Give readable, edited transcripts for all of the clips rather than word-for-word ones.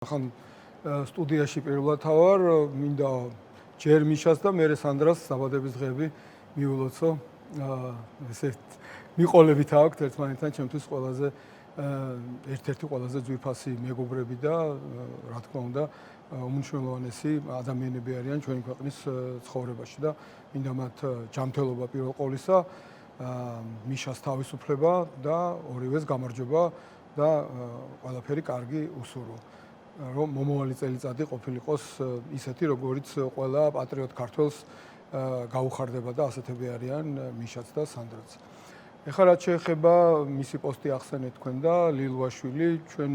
ხან სტუდიაში პირველად თავარ, მინდა ჯერ მიშას და მე სანდრას საბადების დღეები მიულოცო. ესე მიყოლებით აქვს ერთმანეთთან ჩემთვის ყველაზე ერთ-ერთი ყველაზე ძვირფასი მეგობრები და რა თქმა უნდა უმნიშვნელოვანესი ადამიანები არიან ჩვენი ქვეყნის ცხოვრებაში და მინდა მათ ჯანმრთელობა პირველ ყოვლისა, მიშას თავისუფლება და ორივეს გამარჯვება და ყველაფერი კარგი უსურვო. რომ მომავალი წელიწადი ყოფილიყოს ისეთი, როგორიც ყველა პატრიოტ ქართველს გაუხარდება და ასეთები არიან მიშაც და სანდრაც. ეხლა რაც შეეხება მისი პოსტი ახსენეთ თქვენ და ლილვაშვილი, ჩვენ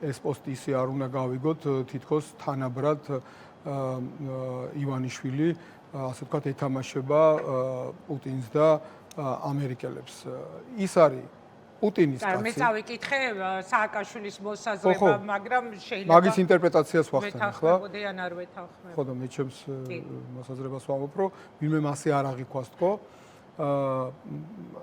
ეს პოსტი ისე არ უნდა გავიგოთ, თითქოს თანაბრად ივანიშვილი, ასე ვთქვათ, ეთამაშება პუტინს და ამერიკელებს. ის არის პუტინის კაცი. მე წავიკითხე სააკაშვილის მოსაზრება, მაგრამ შეიძლება მაგის ინტერპრეტაციას ვახსენ ახლა. ვეთანხმებოდიან არ ვეთანხმებ. ხო და მე ჩემს მოსაზრებას ვამბობ, რომ ვინმე მასე არ აღიქვას თქო.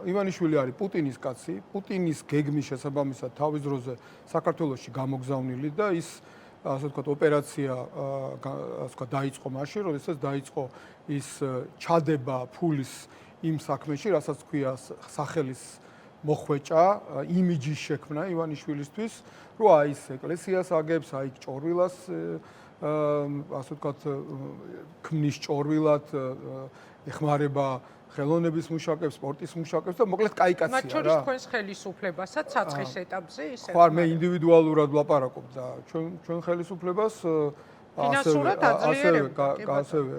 ივანიშვილი არის პუტინის კაცი, პუტინის გეგმის შესაბამისად თავის დროზე საქართველოში გამოგზავნილი და ის ასე ვთქვათ ოპერაცია ასე ვთქვათ დაიწყო მაშინ, როდესაც დაიწყო ის ჩადება ფულის იმ საქმეში, რასაც ქვია სახელის მოხვეჭა, იმიჯის შექმნა ივანიშვილისთვის, რომ აი ეს ეკლესიას აგებს, აი ჭორვილას ასე ვთქვათ ქმნის ჭორვილად, ეხმარება ხელოვნების მუშაკებს, სპორტის მუშაკებს და მოკლედ კაი კაცია რა. მათ შორის თქვენს ხელისუფლებასაც საწყის ეტაპზე ისე. ხო, მე ინდივიდუალურად ვლაპარაკობ და ჩვენ ხელისუფლებას ასევე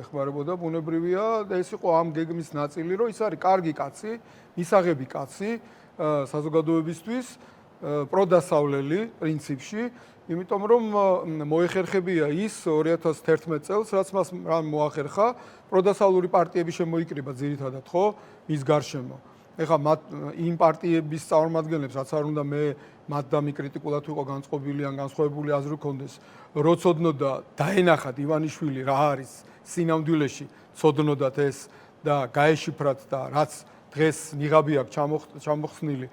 ეხმარებოდა, ბუნებრივია და ეს იყო ამ გეგმის ნაწილი, რომ ის არის კარგი კაცი, მისაღები კაცი საზოგადოებისთვის, პროდასავლელი პრინციპში, იმიტომ რომ მოეხერხებია ის 2011 წელს, რაც მას მოახერხა, პროდასავლური პარტიები შემოიკრიბა ძირითადად, ხო, მის გარშემო. ეხლა იმ პარტიების წარმომადგენლებს, რაც არ უნდა მე მათ დამიკრიტიკულად ვიყო განწყობილი ან განსხვავებული აზრი გქონდეს, რო ცოდნოდა დაენახათ ივანიშვილი რა არის სინამდვილეში, ცოდნოდათ ეს და გაეშიფრათ და რაც დღეს ნიღაბი აქვს ჩამოხსნილი,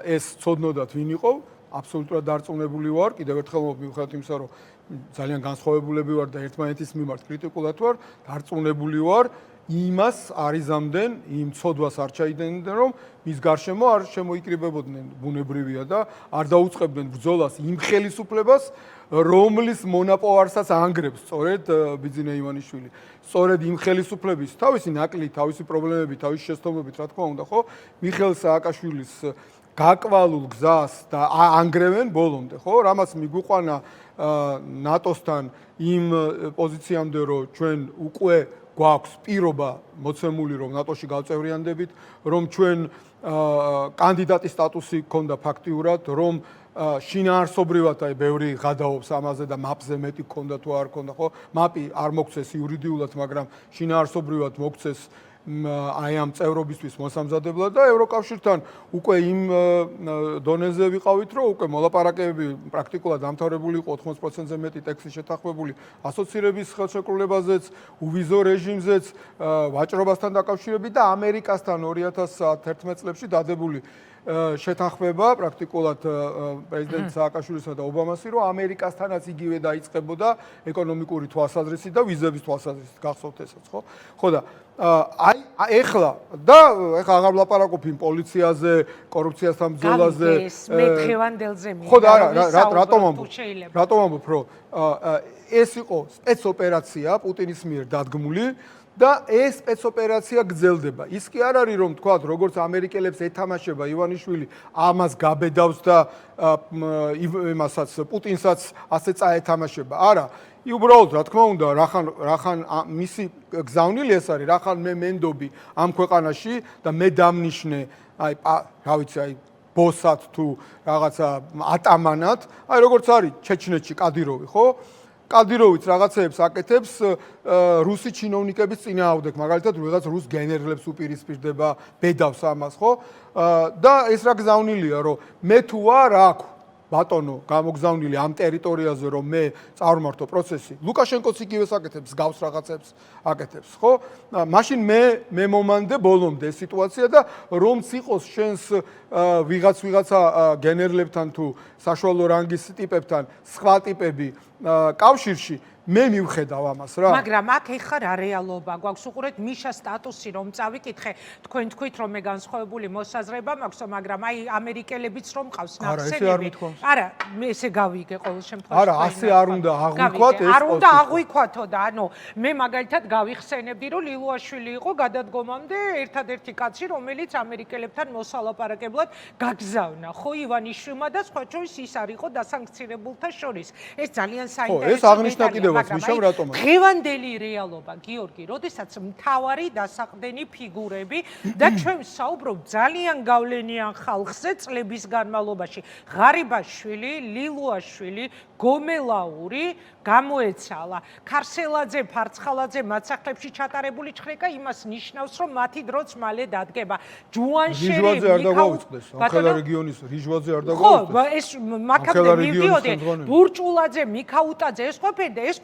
ეს ცოდნოდათ ვინ იყო, აბსოლუტურად დარწმუნებული ვარ, კიდევ ერთხელ მივხვდით იმისა, რომ ძალიან განსხვავებულები ვარ და ერთმანეთის მიმართ კრიტიკულად ვარ, დარწმუნებული ვარ, იმას არიზამდნენ, იმ ცოდვას არ ჩაიდგენდნენ, რომ მის გარშემო არ შემოიკრიბებოდნენ, ბუნებრივია და არ დაუწყებდნენ ბრძოლას იმ ხელისუფლებას, რომლის მონაპოვარსაც ანგრევს სწორედ ბიძინა ივანიშვილი. სწორედ იმ ხელისუფლების თავისი ნაკლი, თავისი პრობლემები, თავისი შეცდომებით, რა თქმა უნდა, ხო, მიხეილ სააკაშვილის გაკვალულ გზას და ანგრევენ ბოლომდე, ხო? რამაც მიგვიყვანა ნატოსთან იმ პოზიციამდე, რომ ჩვენ უკვე გვაქვს პირობა მოცემული, რომ ნატოში გავწევრიანდებით, რომ ჩვენ კანდიდატის სტატუსი გქონდა ფაქტიურად, რომ შინაარსობრივად აი ბევრი ღადაობს ამაზე და მაპზე მეტი გქონდა თუ არ გქონდა, ხო? მაპი არ მოგცეს იურიდიულად, მაგრამ შინაარსობრივად მოგცეს აი ამ წევრობისთვის მოსამზადებლად და ევროკავშირთან უკვე იმ დონეზე ვიყავით, რომ უკვე მოლაპარაკებები პრაქტიკულად დამთავრებული იყო 80%-ზე მეტი ტექსტი შეთანხმებული ასოცირების ხელშეკრულებაზეც, უვიზო რეჟიმზეც, ვაჭრობასთან დაკავშირებით და ამერიკასთან 2011 წლებში დადებული შეთანხმება პრაქტიკულად პრეზიდენტ სააკაშვილისა და ობამასი, რომ ამერიკასთანაც იგივე დაიწყებოდა ეკონომიკური თვალსაზრისით და ვიზების თვალსაზრისით, გახსოვთ ესაც, ხო? ხო და ეხლა აღარ ვლაპარაკობ იმ პოლიციაზე, კორუფციასთან ბრძოლაზე. მე დღევანდელზე მინდა. ხო და რატომ ამბობ, რომ ეს იყო სპეცოპერაცია პუტინის მიერ დადგმული და ეს სპეცოპერაცია გრძელდება. ის კი არ არის, რომ თქვათ, როგორც ამერიკელებს ეთამაშება ივანიშვილი, ამას გაბედავს და იმასაც პუტინსაც ასე წაეთამაშება. არა, უბრალოდ რა თქმა უნდა, რახან მისი გზავნილი ეს არის, რახან მე მენდობი ამ ქვეყანაში და მე დამნიშნე, აი, რა ვიცი, აი ბოსად თუ რაღაცა ატამანად, აი როგორც არის ჩეჩნეთში კადიროვი, ხო? კადიროვიც რაღაცეებს აკეთებს რუსი ჩინოვნიკების წინააღმდეგ, მაგალითად, რაღაც რუს გენერლებს უპირისპირდება, ბედავს ამას, ხო? და ეს რა გზავნილია, რომ მე თუ არ აქვს ბატონო გამოგზავნილი ამ ტერიტორიაზე რომ მე წარმართო პროცესი ლუკაშენკოც იგივეს აკეთებს გავს რაღაცებს აკეთებს ხო მაშინ მე მომანდე ბოლომდე სიტუაცია და რომც იყოს შენს ვიღაცა გენერლებთან თუ საშუალო რანგის ტიპებთან სხვა ტიპები კავშირში მე მივხედავ ამას რა მაგრამ აქ ეხლა რა რეალობა გვაქვს უყურეთ მიშა სტატუსი რომ წავიკითხე თქვენ თქვით რომ მე განსხვავებული მოსაზრება მაქვს მაგრამ აი ამერიკელებიც რომ ყავს ნახსენები არა მე ესე გავიგე ყოველ შემთხვევაში არა ასე არ უნდა აღვიქვათ ეს არ უნდა აღვიქვათო და ანუ მე მაგალითად გავიხსენებდი რომ ლილუაშვილი იყო გადადგომამდე ერთადერთი კაცი რომელიც ამერიკელებთან მოსალაპარაკებლად გაგზავნა ხო ივანიშვილმა და სხვა შორის ის არ იყო დასანქცირებულთა შორის ეს ძალიან საინტერესო ეს აღნიშნა კიდევ მიშამ რატომაც დღევანდელი რეალობა გიორგი, როდესაც მთავარი დასაყრდენი ფიგურები და ჩვენ საუბრობთ ძალიან გავლენიან ხალხზე წლების განმავლობაში. ღარიბაშვილი, ლილუაშვილი, გომელაური გამოეცალა. ქარსელაძე, ფარცხალაძე მაცახლებში ჩატარებული ჩხრეკა იმას ნიშნავს, რომ მათი დროც მალე დადგება. ჯუანშერი რიჟვაძე არ დაგვაუწყდეს. ამხელა რეგიონის რიჟვაძე არ დაგვაუწყდეს. ხო, ეს მაგამდე მივდიოდი. ბურჭულაძე, მიქაუტაძე, ეს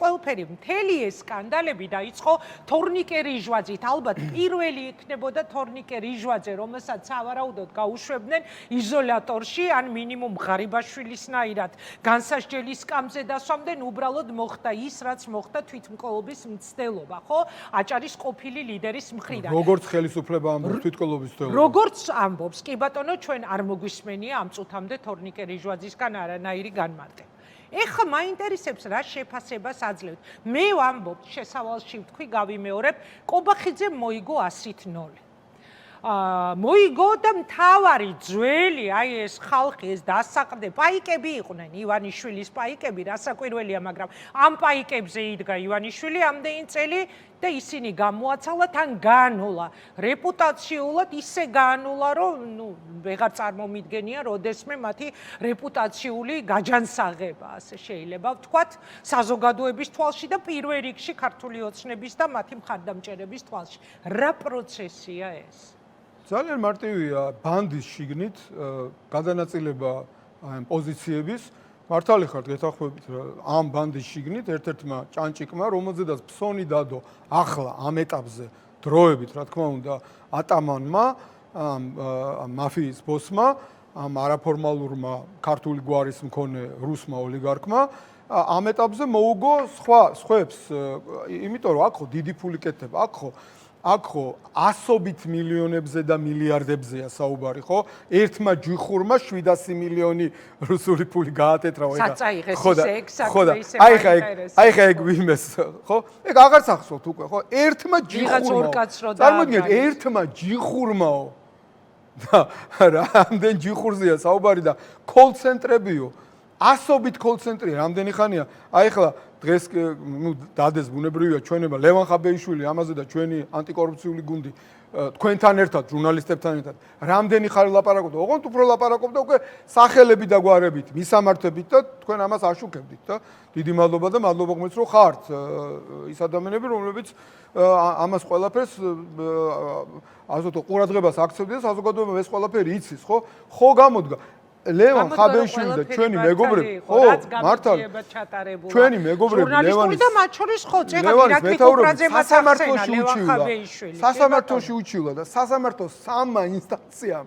ყველაფერი მთელი ეს სკანდალები დაიწყო თორნიკე რიჟვაძით. ალბათ პირველი იქნებოდა თორნიკე რიჟვაძე, რომელსაც სავარაუდოდ გაუშვებდნენ იზოლატორში, ან მინიმუმ ღარიბაშვილისნაირად განსასჯელი სკამზე დასვამდნენ, უბრალოდ მოხდა ის, რაც მოხდა თვითმკვლელობის მცდელობა, ხო? აჭარის ყოფილი ლიდერის მხრიდან. როგორც ხელისუფლება ამბობს თვითმკვლელობის მცდელობა. როგორც ამბობს, კი ბატონო, ჩვენ არ მოგვისმენია ამ წუთამდე თორნიკე რიჟვაძისგან არანაირი განმარტება. ეხლა მაინტერესებს რა შეფასებას აძლევთ. მე ვამბობ, შესავალში ვთქვი, გავიმეორებ, კობახიძე მოიგო 100-0. მოიგო და მთავარი ძველი, აი ეს ხალხი, ეს დასაყრდე პაიკები იყვნენ, ივანიშვილის პაიკები, რასაკვირველია, მაგრამ ამ პაიკებზე იდგა ივანიშვილი ამდენი წელი და ისინი გამოაცალათ ან გაანულა. რეპუტაციულად ისე გაანულა, რომ ვეღარ წარმომიდგენია, როდესმე მათი რეპუტაციული გაჯანსაღება, ასე შეიძლება ვთქვათ, საზოგადოების თვალში და პირველ რიგში ქართული ოცნების და მათი მხარდამჭერების თვალში. რა პროცესია ეს? ძალიან მარტივია ბანდის შიგნით გადანაწილება ამ პოზიციების მართალი ხართ გეთანხმებით ამ ბანდის შიგნით ერთ-ერთმა ჭანჭიკმა რომელზედაც ფსონი დადო ახლა ამ ეტაპზე დროებით რა თქმა უნდა ატამანმა ამ მაფიის ბოსმა ამ არაფორმალურმა ქართული გვარის მქონე რუსმა ოლიგარქმა ამ ეტაპზე მოუგო სხვებს იმიტომ რომ აქ ხო დიდი ფული კეთდება აქ ხო ასობით მილიონებზე და მილიარდებზეა საუბარი, ხო? ერთმა ჯიხურმა 700 მილიონი რუსული ფული გაატეთრა ხო და აი ხა ეგ ვიმეს, ხო? ეგ აღარ სახსოვთ უკვე, ხო? ერთმა ჯიხურმა. წარმოგიდგენთ, ერთმა ჯიხურმაო. და რამდენ ჯიხურზეა საუბარი და კოლცენტრებიო. ასობით კოლცენტრია, რამდენი ხანია? აი ხლა დღეს დადეს ბუნებრივია ჩვენება ლევან ხაბეიშვილი ამაზე და ჩვენი ანტიკორუფციული გუნდი თქვენთან ერთად ჟურნალისტებთან ერთად რამდენი ხანი ლაპარაკობდა ოღონდ უფრო ლაპარაკობდა უკვე სახელები და გვარებით მისამართებით და თქვენ ამას აშუქებდით და დიდი მადლობა და მადლობა გმოწ რომ ხართ ის ადამიანები რომლებიც ამას ყველაფერს ასე თუ ყურადღებას აქცევდნენ საზოგადოება ეს ყველაფერი იცის ხო გამოდგა ლევან ხაბეიშვილი და ჩვენი მეგობრები ხო მართალი ჩვენი მეგობრები ლევანის და მათ შორის ხო წეგა პირაკი კუპრაძე მასახსენა ლევან ხაბეიშვილი სასამართლოში უჩივლა და სასამართლოს სამმა ინსტანციამ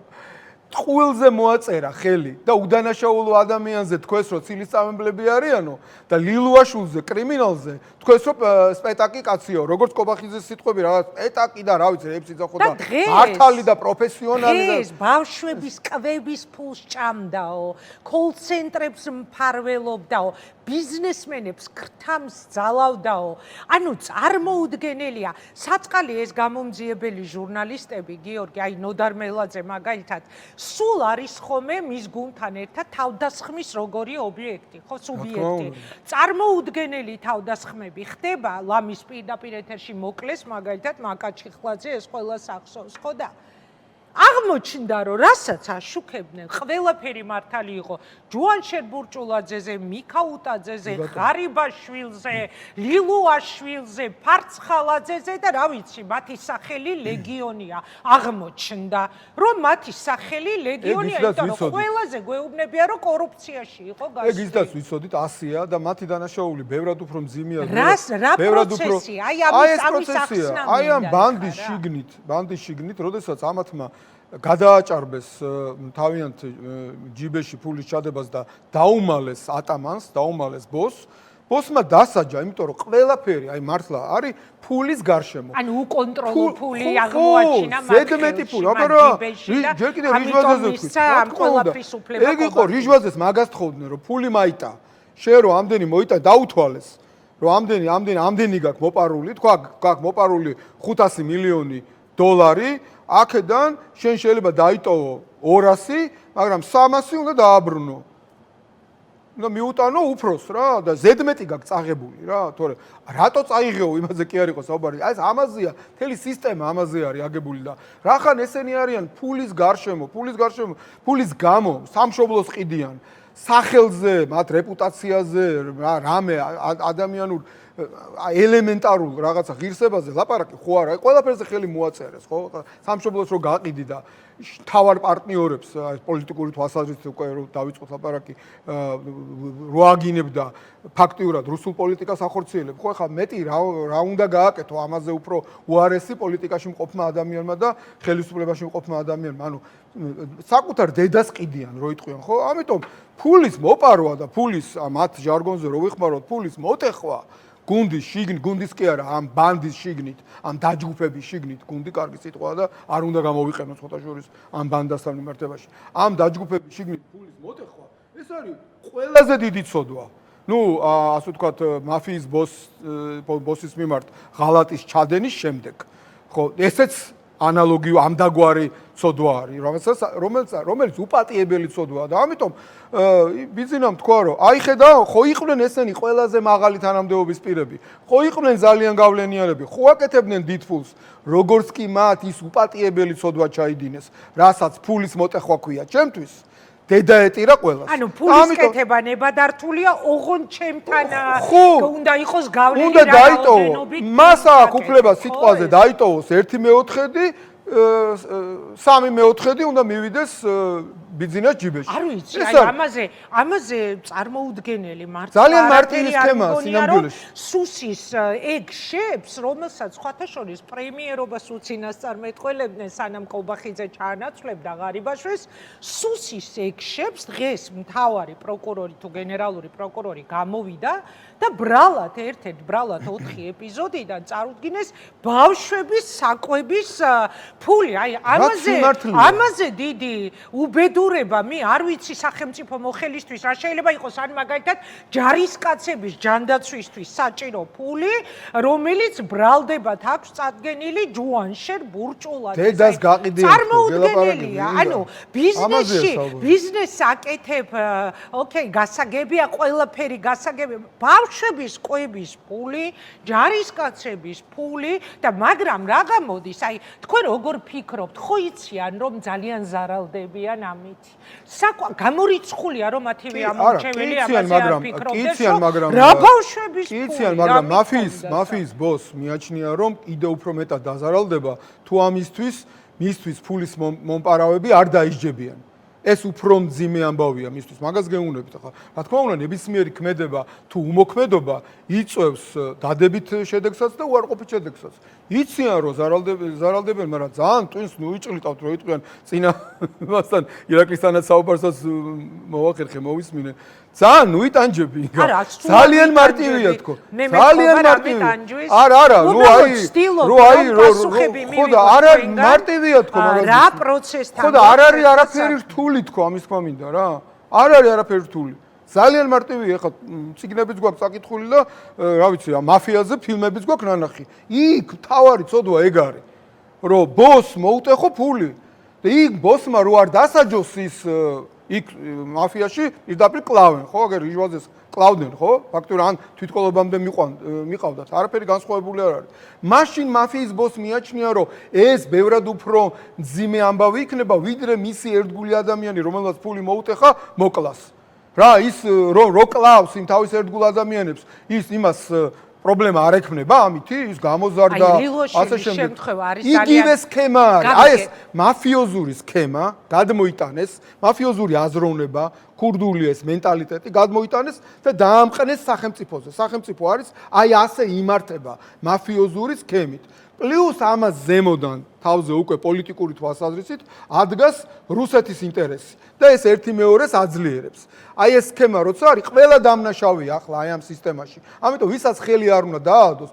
ტყუილზე მოაწერა ხელი და უდანაშაულო ადამიანზე თქვეს რომ ცილისწამებლები არიანო და ლილუაშვილზე კრიმინალზე თქვეს რომ სპეტაკი კაციო როგორც კობახიძეს სიტყვები რაღაც სპეტაკი და რა ვიცი ებსიძა ხო და მართალი და პროფესიონალი და ეს ბავშვების კვების ფულს ჭამდაო კოლცენტრებს მფარველობდაო ბიზნესმენებს ქრთამს ძალავდაო ანუ წარმოუდგენელია საწყალი ეს გამომძიებელი ჟურნალისტები გიორგი აი ნოდარ მელაძე მაგალითად სულ არის ხომე მის გუნდთან ერთად თავდასხმის როგორი ობიექტი, ხო, სუბიექტი. წარმოუდგენელი თავდასხმები ხდება ლამის პირდაპირ ეთერში მოკლეს მაგალითად მაკაჩიხლაძე ეს ყველას ახსოვს, ხო და აღმოჩნდა რომ რასაც აშუქებდნენ ყველაფერი მართალი იყო ჯუანშერ ბურჭულაძეზე, მიქაუტაძეზე, ღარიბაშვილზე, ლილუაშვილზე, ფარცხალაძეზე და რა ვიცი მათი სახელი ლეგიონია. აღმოჩნდა რომ მათი სახელი ლეგიონია, იმიტომ რომ ყველაზე გვეუბნებია რომ კორუფციაში იყო გასული. ეგ ისდაც ვიცოდით 100-ია და მათი დანაშაული ბევრად უფრო მძიმეა. რა პროცესი? აი ამის ახსნა. აი ამ ბანდის შიგნით, როდესაც ამათმა გადააჭარბეს თავიანთ ჯიბეში ფულის ჩადებას და დაუმალეს ატამანს, დაუმალეს ბოსმა დასაჯა, იმიტომ რომ ყველაფერი, აი მართლა არის ფულის გარშემო. ანუ უკონტროლო ფული აღმოაჩინა მათ. ზედმეტი ფული, აბა ჯერ კიდევ რიჟვაძეზე თქვი. ეგ იყო რიჟვაძეს მაგას თხოვდნენ, რომ ფული მაიტა. შენ რომ ამდენი მოიტა დაუთვალეს, რომ ამდენი გაქვს მოპარული, თქვა გაქვს მოპარული 500 მილიონი დოლარი, აქედან შენ შეიძლება დაიტოვო 200, მაგრამ 300 უნდა დააბრუნო. და მიუტანო უფროს რა და ზედმეტი გაქვს წაღებული რა, თორე რატო წაიღეო იმაზე კი არ იყო საუბარი. აი ეს ამაზეა, მთელი სისტემა ამაზე არის აგებული და რახან ესენი არიან ფულის გარშემო, ფულის გამო სამშობლოს ყიდიან, სახელზე, მათ რეპუტაციაზე, რამე ადამიანურ ელემენტარულ რაღაცა ღირსებაზე ლაპარაკი ხო არა, ყველაფერზე ხელი მოაწერეს, ხო? სამშობლოს რო გაყიდი და თავარ პარტნიორებს პოლიტიკური თვალსაზრისით უკვე რო დავიწყოთ ლაპარაკი რო აგინებდა ფაქტიურად რუსულ პოლიტიკას ახორციელებ, ხო ხა მეტი რა უნდა გააკეთო ამაზე უფრო უარესი პოლიტიკაში მყოფმა ადამიანმა და ხელისუფლებაში მყოფმა ადამიანმა, ანუ საკუთარ დედას ყიდიან რო იტყვიან, ხო? ამიტომ ფულის მოპარვა და ფულის მათ ჟარგონზე რო ვიხმაროთ, ფულის მოტეხვა გუნდის შიგნით, გუნდის კი არა, ამ ბანდის შიგნით, ამ დაჯგუფების შიგნით, გუნდი კარგი სიტყვაა და არ უნდა გამოვიყენოს ხოთაშორის ამ ბანდასთან მიმართებაში. ამ დაჯგუფების შიგნით ფულის მოტეხვა, ეს არის ყველაზე დიდი ცოდვა. ნუ, ასე ვთქვათ, მაფიის ბოსის მიმართ ღალატის ჩადენის შემდეგ. ხო, ესეც ანალოგიო ამდაგვარი ცოდვა არის, რომელიც უპატიებელი ცოდვაა და ამიტომ ბიზნესამ თქვა რომ აი ხედავ, ხო იყვნენ ესენი ყველაზე მაღალი თანამდებობის პირები, ხო იყვნენ ძალიან გავლენიანები, ხო აკეთებდნენ დიდ ფულს, როგორც კი მათ ის უპატიებელი ცოდვა ჩაიდინეს, რასაც ფულის მოტეხვა ქვია ჩემთვის. დედა ეტირა ყველას. ანუ ფულის კეთება ნებადართულია, ოღონდ ჩემთან უნდა იყოს გავლენა რაოდენობით. მას აქვს უფლება სიტყვაზე დაიტოვოს 1/4, 3/4 უნდა მივიდეს ბიზნეს ჯიბეში. არ ვიცი, აი ამაზე წარმოუდგენელი მართლა ძალიან მარტივი სქემაა სინამდვილეში. სუსის ეგ შეებს, რომელსაც სხვათა შორის პრემიერობას უცინასწარმეტყველებდნენ, სანამ კობახიძე ჩაანაცვლებდა ღარიბაშვილს, სუსის ეგ შეებს დღეს მთავარი პროკურორი თუ გენერალური პროკურორი გამოვიდა და ბრალად 4 ეპიზოდიდან წარუდგინეს ბავშვების საკვების ფული. აი ამაზე დიდი უბედურება მე არ ვიცი სახელმწიფო მოხელისთვის რა შეიძლება იყოს, ან მაგალითად ჯარისკაცების ჯანდაცვისთვის საჭირო ფული, რომელიც ბრალდებათ აქვს წარდგენილი ჯუანშერ ბურჭულაძე. დედას გაყიდიან. წარმოუდგენელია. ანუ ბიზნესს აკეთებ, ოკეი, გასაგებია, ყველაფერი გასაგებია. ბავშვების კვების ფული, ჯარისკაცების ფული და მაგრამ რა გამოდის? აი თქვენ როგორ ფიქრობთ? ხო იციან რომ ძალიან ზარალდებიან ამით. გამორიცხულია რომ მათივე ამორჩეველი ამაზე არ ფიქრობდნენ, რა ბავშვების ფული. იციან, მაგრამ მაფიის ბოსს მიაჩნია რომ კიდევ უფრო მეტად დაზარალდება თუ მისთვის ფულის მომპარავები არ დაისჯებიან. ეს უფრო მძიმე ამბავია მისთვის, მაგას გეუბნებით ახლა. რა თქმა უნდა, ნებისმიერი ქმედება თუ უმოქმედობა იწევს დადებით შედეგსაც და უარყოფით შედეგსაც. იციან რომ ზარალდებენ, მაგრამ ძალიან ტვინს ნუიჭრიტავთ, რომ იტყვიან წინა მასთან ირაკლისთანაც საუბარსაც მოვახერხე, მოვისმინე. ძალიან ნუიტანჯები. ძალიან მარტივია თქო. ძალიან მარტივია. არა, ხო და არ არის მარტივია თქო მაგას. რა პროცესთან? ხო და არ არის არაფერი რთული თქო, ამის თქმა მინდა რა. არ არის არაფერი რთული. ძალიან მარტივია, ხა ციგნებიც გვაქვს საკითხული და რა ვიცი, მაფიაზე ფილმებიც გვაქვს ნანახი. იქ თავარი ცოდვა ეგ არის, რომ ბოსს მოუტეხო ფული და იქ ბოსმა რო არ დასაჯოს ის იქ მაფიაში პირდაპირ კლავენ, ხო? აგერ რიჟვაძეს კლავდნენ, ხო? ფაქტობრივად ან თვითკოლობამდე მიყავდათ. არაფერი განსხვავებული არ არის. მაშინ მაფიის ბოსს მიაჩნია, რომ ეს ბევრად უფრო მძიმე ამბავი იქნება, ვიდრე მისი ერთგული ადამიანი, რომელსაც ფული მოუტეხა, მოკლას. რა ის რო კლავს იმ თავის ერთგულ ადამიანებს, ის იმას პრობლემა არ ექმნება ამითი, ის გამოზარდა, ასე შემდეგ. იგივე სქემა არის. აი ეს მაფიოზური სქემა გადმოიტანეს, მაფიოზური აზროვნება, ქურდული ეს მენტალიტეტი გადმოიტანეს და დაამყენეს სახელმწიფოზე. სახელმწიფო არის აი ასე იმართება მაფიოზური სქემით. პლუს ამას ზემოდან თავზე უკვე პოლიტიკური თვალსაზრისით ადგას რუსეთის ინტერესი და ეს ერთი მეორეს აძლიერებს. აი ეს სქემა როცა არის, ყველა დამნაშავეა ახლა აი ამ სისტემაში. ამიტომ ვისაც ხელი არ უნდა დაადოს,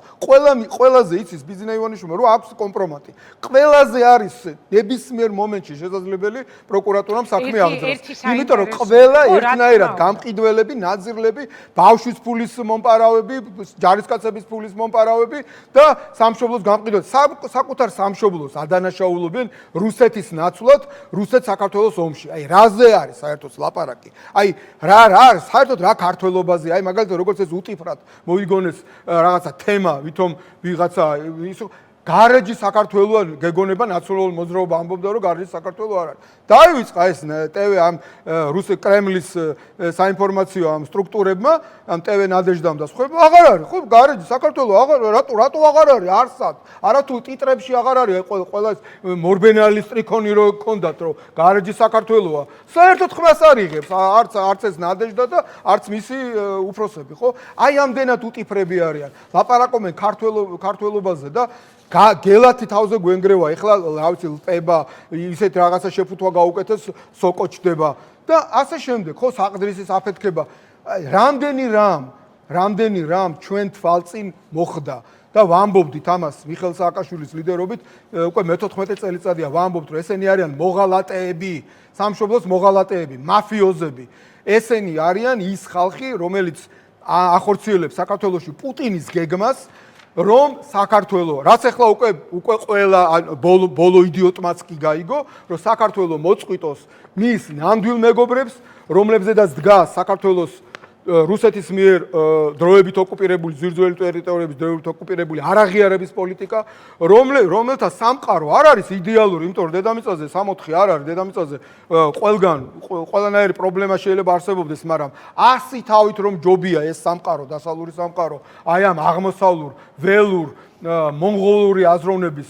ყველაზე იცის ბიზნა ივანიშვილი, რომ აქვს კომპრომატი. ყველაზე არის ნებისმიერ მომენტში შესაძლებელი პროკურატურამ საქმე აღძრას. იმიტომ რომ ყველა ერთნაირად გამყიდველები, ნაძირლები, ბავშვის ფულის მომპარავები, ჯარისკაცების ფულის მომპარავები და სამშობლოს გამყიდველები საკუთარ სამშობლოს ადანაშაულობენ რუსეთის ნაცვლად, რუსეთ-საქართველოს ომში. აი რაზე არის საერთოდ ლაპარაკი? აი რა არის საერთოდ რა ქართველობაზე? აი მაგალითად როგორც ეს უტიფრად მოიგონეს რაღაცა თემა, ვითომ ვიღაცა ის გარეჯი საქართველოს გეგონება ნაციონალურ მოძრაობა ამბობდა რომ გარეჯი საქართველოს არ არის. დაივიწყა ეს TV ამ რუსი კრემლის საინფორმაციო ამ სტრუქტურებმა, ამ TV ნადეჟდამ და სხვა. აღარ არის, ხო, გარეჯი საქართველოს აღარ რატო აღარ არის? არსად. არათუ ტიტრებში აღარ არის ყველა მორბენალის ტრიქონი რო გქონდათ რომ გარეჯი საქართველოსა. საერთოდ ხმას არ იღებს არც ეს ნადეჟდა და არც მისი უფროსები, ხო? აი ამდენად უტიფრები არიან. ლაპარაკობენ ქართველობაზე და გელათი თავზე გვენგრევა, ეხლა რა ვიცი, ლპება, ისეთ რაღაცა შეფუთვა გაუკეთეს, სოკო ჩდება და ასე შემდეგ, ხო, საყდრისის აფეთქება. რამდენი რამ ჩვენ თვალწინ მოხდა და ვამბობდით ამას მიხეილ სააკაშვილის ლიდერობით, უკვე მე-14 წელიწადია ვამბობთ, რომ ესენი არიან მოღალატეები, სამშობლოს მოღალატეები, მაფიოზები. ესენი არიან ის ხალხი, რომელიც ახორციელებს საქართველოში პუტინის გეგმას, რომ საქართველო, რაც ახლა უკვე ყველა ბოლო იდიოტმაც კი გაიგო, რომ საქართველო მოწყვიტოს მის ნამდვილ მეგობრებს, რომლებზედაც დგას საქართველოს რუსეთის მიერ დროებით ოკუპირებული ძირძველი ტერიტორიების დროებით ოკუპირებული არაღიარების პოლიტიკა, რომელთა სამყარო არ არის იდეალური, იმიტომ რომ დედამიწაზე 64 არ არის, დედამიწაზე ყველანაირი პრობლემა შეიძლება არსებობდეს, მაგრამ 100 თავით რომ ჯობია ეს სამყარო, დასავლური სამყარო, აი ამ აღმოსავლურ, ველურ, მონღოლური აზროვნების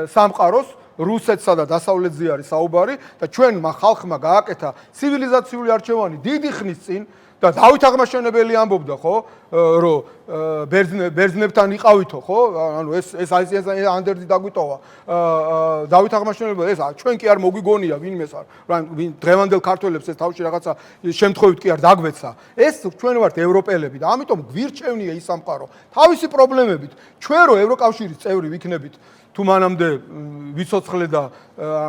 სამყაროს რუსეთსა და დასავლეთზე არის საუბარი და ჩვენმა ხალხმა გააკეთა ცივილიზაციული არჩევანი დიდი ხნის წინ და დავით აღმაშენებელი ამბობდა, ხო, რომ ბერძნებთან იყავითო, ხო? ანუ ეს ანდერძი დაგვიტოვა. დავით აღმაშენებელი ეს ჩვენ კი არ მოგვიგონია ვინმეს არ, ვინ დღევანდელ ქართველებს ეს თავში რაღაცა შემთხვევით კი არ დაგვეცა. ეს ჩვენ ვართ ევროპელები და ამიტომ გვირჩევნია ის სამყარო. თავისი პრობლემებით ჩვენ რო ევროკავშირის წევრი ვიქნებით თუ მანამდე ვიცოცხლე და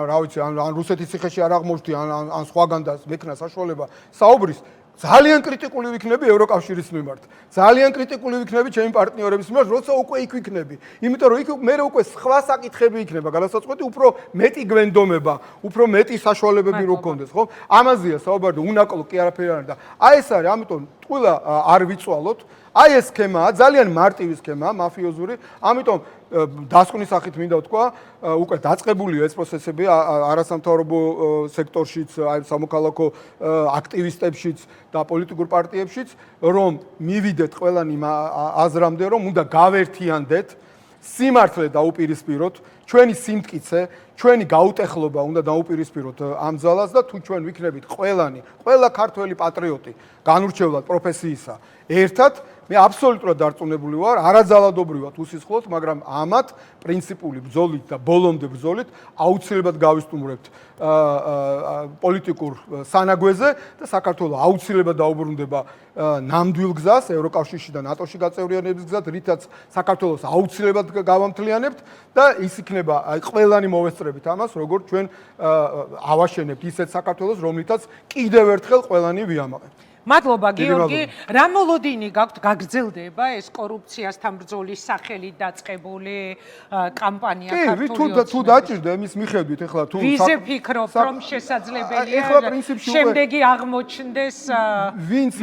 რა ვიცი, ან რუსეთის ციხეში არ აღმოჩნდი, ან სხვაგან და მექნა საშუალება საუბრის ძალიან კრიტიკული ვიქნები ევროკავშირის მიმართ. ძალიან კრიტიკული ვიქნები ჩემი პარტნიორების მიმართ, როცა უკვე იქ ვიქნები. იმიტომ რომ იქ მე უკვე სხვა საკითხები იქნება, გადასაწყვეტი უფრო მეტი გვენდომება, უფრო მეტი საშუალებები რო გქონდეს, ხო? ამაზეა საუბარი და უნაკლო კი არაფერი არ და აი ეს არის, ამიტომ ყველა არ ვიწვალოთ. აი ეს სქემაა, ძალიან მარტივი სქემაა, მაფიოზური, ამიტომ დასკვნის სახით მინდა ვთქვა, უკვე დაწყებულია ეს პროცესები არასამთავრობო სექტორშიც, აი სამოქალაქო აქტივისტებშიც და პოლიტიკურ პარტიებშიც, რომ მივიდეთ ყველანი აზრამდე, რომ უნდა გავერთიანდეთ, სიმართლე დაუპირისპიროთ, ჩვენი სიმტკიცე, ჩვენი გაუტეხლობა უნდა დაუპირისპიროთ ამ ძალას და თუ ჩვენ ვიქნებით ყველანი, ყველა ქართველი პატრიოტი განურჩევლად პროფესიისა, ერთად მე აბსოლუტურად დარწმუნებული ვარ, არაძალადობრივად უსისხლოთ, მაგრამ ამათ პრინციპული ბრძოლით და ბოლომდე ბრძოლით აუცილებლად გავისტუმრებთ პოლიტიკურ სანაგვეზე და საქართველო აუცილებლად დაუბრუნდება ნამდვილ გზას, ევროკავშირში და ნატოში გაწევრიანების გზად, რითაც საქართველოს აუცილებლად გავამთლიანებთ და ის იქნება აი ყველანი მოვესწრებით ამას, როგორც ჩვენ ავაშენებთ ისეთ საქართველოს, რომლითაც კიდევ ერთხელ ყველანი ვიამაყებთ. მადლობა გიორგი. რა მოლოდინი გაქვთ გაგრძელდება ეს კორუფციასთან ბრძოლის სახელით დაწყებული კამპანია ქართული თუ დაჭირდა იმის მიხედვით ეხლა თუ ვიზე ფიქრობ რომ შესაძლებელია შემდეგი აღმოჩნდეს ვინც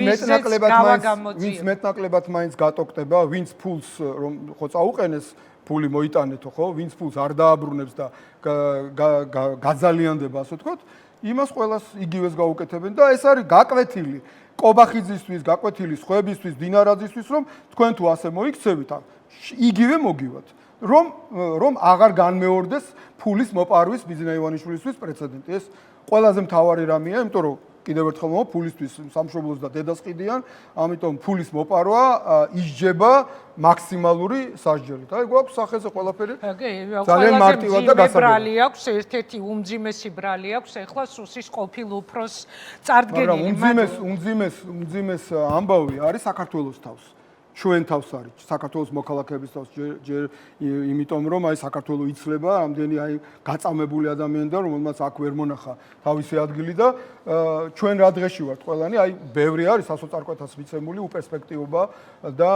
მეტნაკლებად მაინც გატოქტება, ვინც ფულს რომ ხო წაუყენეს ფული მოიტანეთო ხო, ვინც ფულს არ დააბრუნებს და გაძალიანდება, ასე ვთქვათ, იმას ყველას იგივეს გაუკეთებენ და ეს არის გაკვეთილი კობახიძისთვის, გაკვეთილი სხვებისთვის, დინარაძისთვის, რომ თქვენ თუ ასე მოიქცევით, იგივე მოგივათ. რომ აღარ განმეორდეს ფულის მოპარვის ბიზნა ივანიშვილისთვის პრეცედენტი. ეს ყველაზე მთავარი რამეა, იმიტომ რომ კიდევ ერთხელ მომო ფულისთვის სამშობლოს და დედას ყიდიან, ამიტომ ფულის მოპარვა ისჯება მაქსიმალური სასჯელით. აი გვაქვს სახეზე ყველაფერი ძალიან მარტივად და გასაგებია. აქვს ერთ-ერთი უმძიმესი ბრალი აქვს ეხლა სუსის ყოფილ უფროს წარდგენილი. უმძიმეს ამბავი არის საქართველოს თავს. ჩვენ თავს არის საქართველოს მოქალაქეების თავს იმიტომ რომ აი საქართველოს იცლება ამდენი აი გაწამებული ადამიანი და რომელმაც აქ ვერ მონახა თავისი ადგილი და ჩვენ რა დღეში ვართ ყველანი აი ბევრი არის სასოწარკვეთას მიცემული უპერსპექტივობა და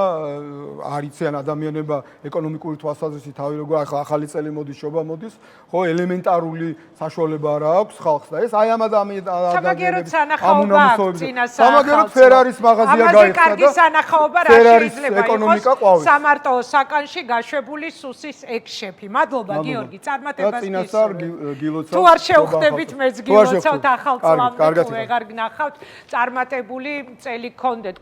არიციან ადამიანება ეკონომიკური თვალსაზრისით თავი როგორ ახალი წელი მოდის შობა მოდის ხო ელემენტარული საშუალება რა აქვს ხალხს და ეს აი ამ ადამიანებს სამაგეროთ ფერარის მაღაზია გაიხსნა და სანახაობა რა შეიძლება იყოს სამარტო საკანში გაშვებული სუსის ექშეფი. მადლობა გიორგი, წარმატებას გისურვებთ. თუ არ შევხვდებით მეც გილოცავთ ახალ წლამდე თუ ვეღარ გნახავთ, წარმატებული წელი გქონდეთ.